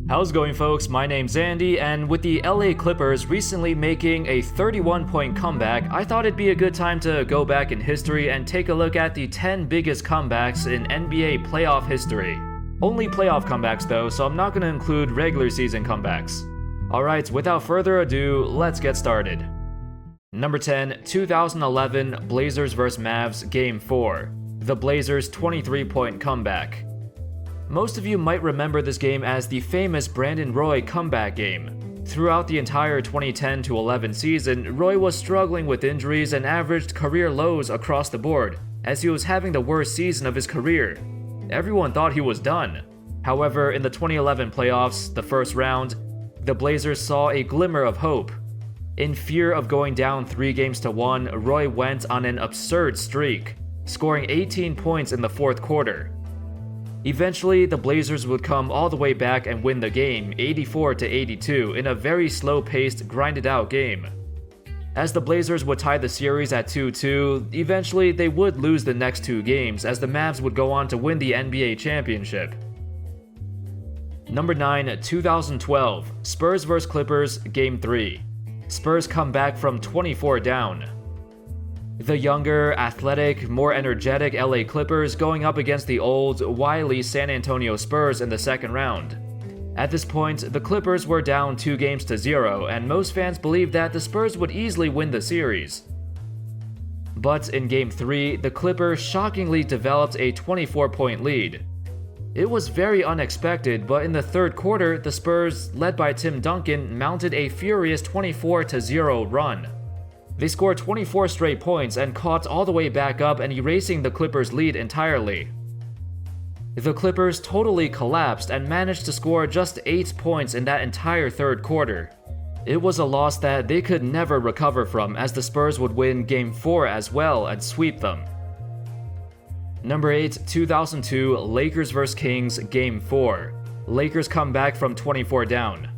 How's it going, folks? My name's Andy, and with the LA Clippers recently making a 31-point comeback, I thought it'd be a good time to go back in history and take a look at the 10 biggest comebacks in NBA playoff history. Only playoff comebacks though, so I'm not going to include regular season comebacks. Alright, without further ado, let's get started. Number 10, 2011 Blazers vs Mavs Game 4. The Blazers' 23-point comeback. Most of you might remember this game as the famous Brandon Roy comeback game. Throughout the entire 2010-11 season, Roy was struggling with injuries and averaged career lows across the board, as he was having the worst season of his career. Everyone thought he was done. However, in the 2011 playoffs, the first round, the Blazers saw a glimmer of hope. In fear of going down 3-1, Roy went on an absurd streak, scoring 18 points in the fourth quarter. Eventually, the Blazers would come all the way back and win the game 84-82 in a very slow-paced, grinded-out game. As the Blazers would tie the series at 2-2, eventually they would lose the next two games as the Mavs would go on to win the NBA championship. Number 9, 2012 Spurs vs Clippers Game 3. Spurs come back from 24 down. The younger, athletic, more energetic LA Clippers going up against the old, wily San Antonio Spurs in the second round. At this point, the Clippers were down 2-0, and most fans believed that the Spurs would easily win the series. But in Game 3, the Clippers shockingly developed a 24-point lead. It was very unexpected, but in the third quarter, the Spurs, led by Tim Duncan, mounted a furious 24-0 run. They scored 24 straight points and caught all the way back up and erasing the Clippers' lead entirely. The Clippers totally collapsed and managed to score just 8 points in that entire third quarter. It was a loss that they could never recover from, as the Spurs would win Game 4 as well and sweep them. Number 8, 2002 Lakers vs Kings Game 4. Lakers come back from 24 down.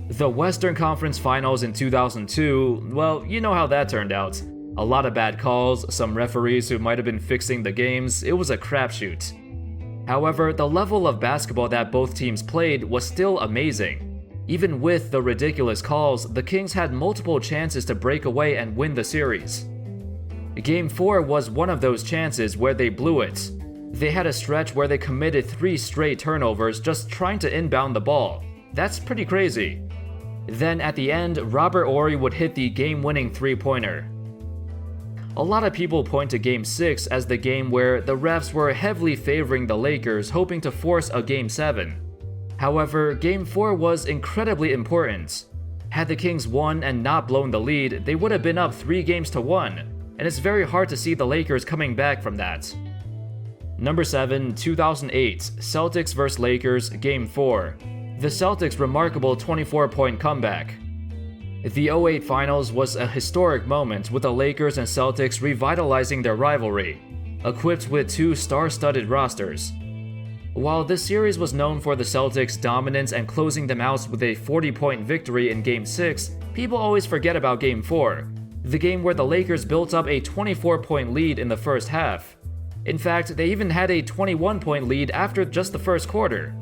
The Western Conference Finals in 2002, well, you know how that turned out. A lot of bad calls, some referees who might have been fixing the games, it was a crapshoot. However, the level of basketball that both teams played was still amazing. Even with the ridiculous calls, the Kings had multiple chances to break away and win the series. Game 4 was one of those chances where they blew it. They had a stretch where they committed 3 straight turnovers just trying to inbound the ball. That's pretty crazy. Then at the end, Robert Horry would hit the game-winning three-pointer. A lot of people point to Game 6 as the game where the refs were heavily favoring the Lakers, hoping to force a Game 7. However, Game 4 was incredibly important. Had the Kings won and not blown the lead, they would have been up 3-1, and it's very hard to see the Lakers coming back from that. Number 7, 2008 Celtics vs Lakers Game 4. The Celtics' remarkable 24-point comeback. The 08 Finals was a historic moment, with the Lakers and Celtics revitalizing their rivalry, equipped with 2 star-studded rosters. While this series was known for the Celtics' dominance and closing them out with a 40-point victory in Game 6, people always forget about Game 4, the game where the Lakers built up a 24-point lead in the first half. In fact, they even had a 21-point lead after just the first quarter.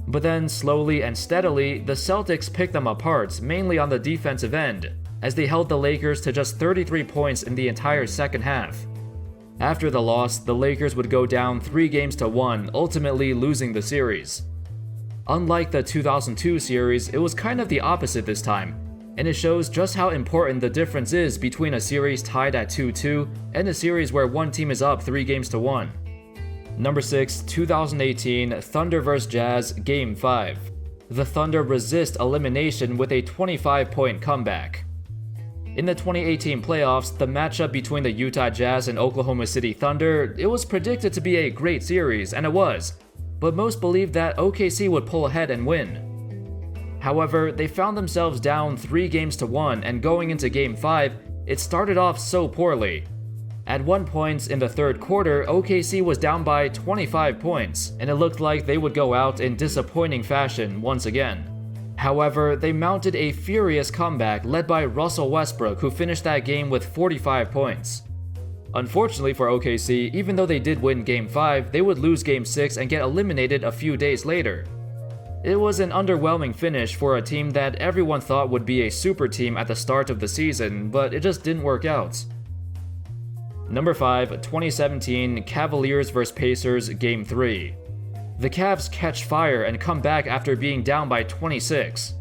But then, slowly and steadily, the Celtics picked them apart, mainly on the defensive end, as they held the Lakers to just 33 points in the entire second half. After the loss, the Lakers would go down 3-1, ultimately losing the series. Unlike the 2002 series, it was kind of the opposite this time, and it shows just how important the difference is between a series tied at 2-2 and a series where one team is up 3-1. Number 6, 2018 Thunder vs Jazz Game 5. The Thunder resist elimination with a 25-point comeback. In the 2018 playoffs, the matchup between the Utah Jazz and Oklahoma City Thunder, it was predicted to be a great series, and it was, but most believed that OKC would pull ahead and win. However, they found themselves down 3-1, and going into Game 5, it started off so poorly. At one point in the third quarter, OKC was down by 25 points, and it looked like they would go out in disappointing fashion once again. However, they mounted a furious comeback led by Russell Westbrook, who finished that game with 45 points. Unfortunately for OKC, even though they did win Game 5, they would lose Game 6 and get eliminated a few days later. It was an underwhelming finish for a team that everyone thought would be a super team at the start of the season, but it just didn't work out. Number 5, 2017 Cavaliers vs Pacers Game 3. The Cavs catch fire and come back after being down by 26.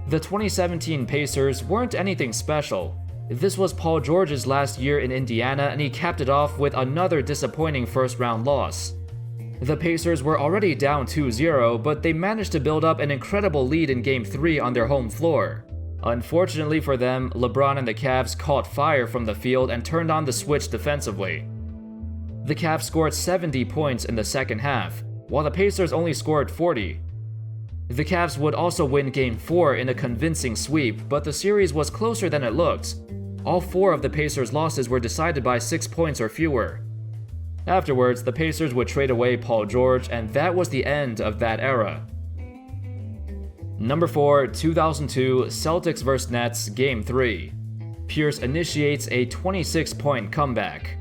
The 2017 Pacers weren't anything special. This was Paul George's last year in Indiana, and he capped it off with another disappointing first-round loss. The Pacers were already down 2-0, but they managed to build up an incredible lead in Game 3 on their home floor. Unfortunately for them, LeBron and the Cavs caught fire from the field and turned on the switch defensively. The Cavs scored 70 points in the second half, while the Pacers only scored 40. The Cavs would also win Game 4 in a convincing sweep, but the series was closer than it looked. All 4 of the Pacers' losses were decided by 6 points or fewer. Afterwards, the Pacers would trade away Paul George, and that was the end of that era. Number 4, 2002 Celtics vs Nets Game 3. Pierce initiates a 26-point comeback.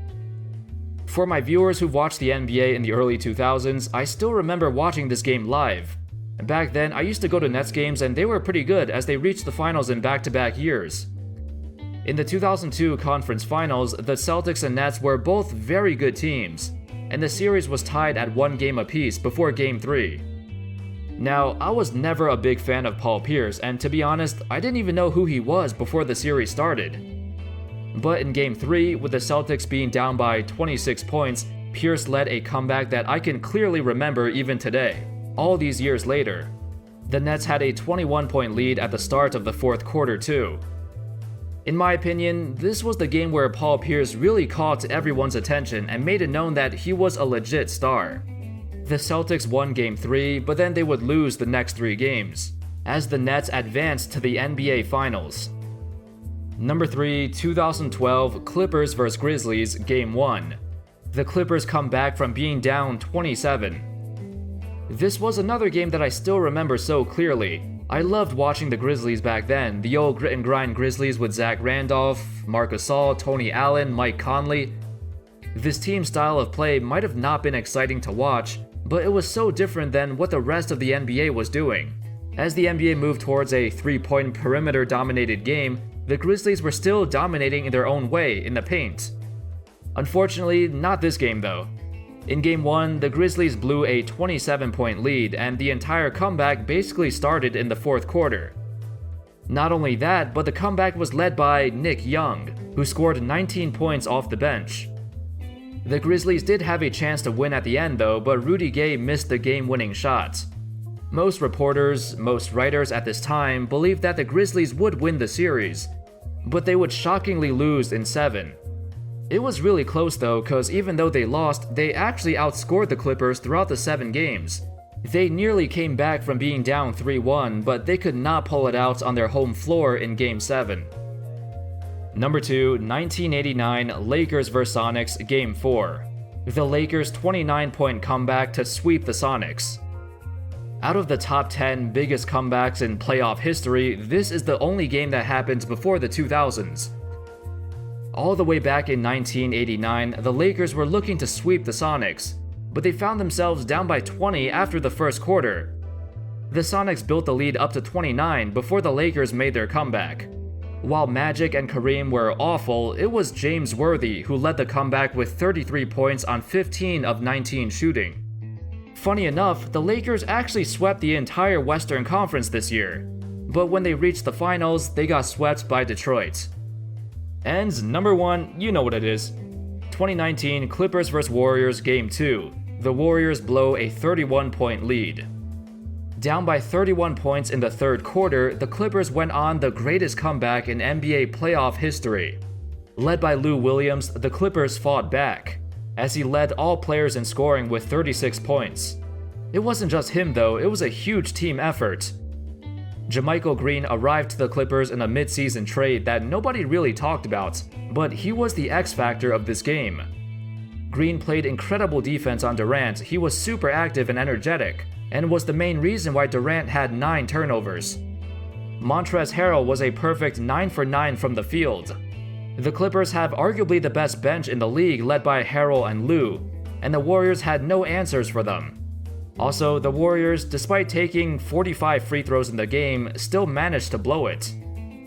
For my viewers who've watched the NBA in the early 2000s, I still remember watching this game live. Back then, I used to go to Nets games and they were pretty good as they reached the finals in back-to-back years. In the 2002 conference finals, the Celtics and Nets were both very good teams, and the series was tied at 1 game apiece before Game 3. Now, I was never a big fan of Paul Pierce, and to be honest, I didn't even know who he was before the series started. But in Game 3, with the Celtics being down by 26 points, Pierce led a comeback that I can clearly remember even today, all these years later. The Nets had a 21-point lead at the start of the fourth quarter too. In my opinion, this was the game where Paul Pierce really caught everyone's attention and made it known that he was a legit star. The Celtics won Game 3, but then they would lose the next 3 games, as the Nets advanced to the NBA Finals. Number 3, 2012 Clippers vs Grizzlies Game 1. The Clippers come back from being down 27. This was another game that I still remember so clearly. I loved watching the Grizzlies back then, the old grit and grind Grizzlies with Zach Randolph, Marc Gasol, Tony Allen, Mike Conley. This team style of play might have not been exciting to watch, but it was so different than what the rest of the NBA was doing. As the NBA moved towards a 3-point perimeter-dominated game, the Grizzlies were still dominating in their own way in the paint. Unfortunately, not this game though. In Game 1, the Grizzlies blew a 27-point lead, and the entire comeback basically started in the fourth quarter. Not only that, but the comeback was led by Nick Young, who scored 19 points off the bench. The Grizzlies did have a chance to win at the end though, but Rudy Gay missed the game-winning shot. Most reporters, most writers at this time believed that the Grizzlies would win the series, but they would shockingly lose in 7. It was really close though, cause even though they lost, they actually outscored the Clippers throughout the 7 games. They nearly came back from being down 3-1, but they could not pull it out on their home floor in Game 7. Number 2, 1989 Lakers vs Sonics Game 4. The Lakers' 29-point comeback to sweep the Sonics. Out of the top 10 biggest comebacks in playoff history, this is the only game that happened before the 2000s. All the way back in 1989, the Lakers were looking to sweep the Sonics, but they found themselves down by 20 after the first quarter. The Sonics built the lead up to 29 before the Lakers made their comeback. While Magic and Kareem were awful, it was James Worthy who led the comeback with 33 points on 15 of 19 shooting. Funny enough, the Lakers actually swept the entire Western Conference this year, but when they reached the finals, they got swept by Detroit. And number 1, you know what it is. 2019 Clippers vs Warriors Game 2. The Warriors blow a 31-point lead. Down by 31 points in the third quarter, the Clippers went on the greatest comeback in NBA playoff history. Led by Lou Williams, the Clippers fought back, as he led all players in scoring with 36 points. It wasn't just him though, it was a huge team effort. JaMychal Green arrived to the Clippers in a mid-season trade that nobody really talked about, but he was the X-factor of this game. Green played incredible defense on Durant, he was super active and energetic, and was the main reason why Durant had 9 turnovers. Montrezl Harrell was a perfect 9 for 9 from the field. The Clippers have arguably the best bench in the league led by Harrell and Lou, and the Warriors had no answers for them. Also, the Warriors, despite taking 45 free throws in the game, still managed to blow it.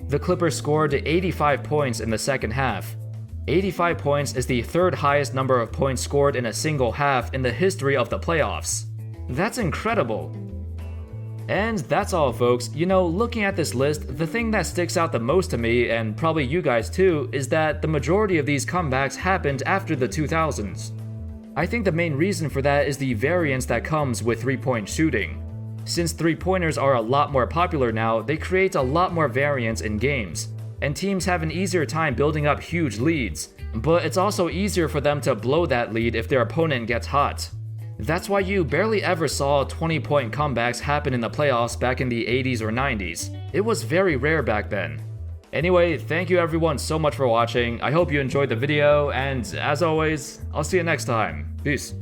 The Clippers scored 85 points in the second half. 85 points is the third highest number of points scored in a single half in the history of the playoffs. That's incredible. And that's all, folks. You know, looking at this list, the thing that sticks out the most to me, and probably you guys too, is that the majority of these comebacks happened after the 2000s. I think the main reason for that is the variance that comes with three-point shooting. Since three-pointers are a lot more popular now, they create a lot more variance in games, and teams have an easier time building up huge leads, but it's also easier for them to blow that lead if their opponent gets hot. That's why you barely ever saw 20-point comebacks happen in the playoffs back in the 80s or 90s. It was very rare back then. Anyway, thank you everyone so much for watching. I hope you enjoyed the video, and as always, I'll see you next time. Peace.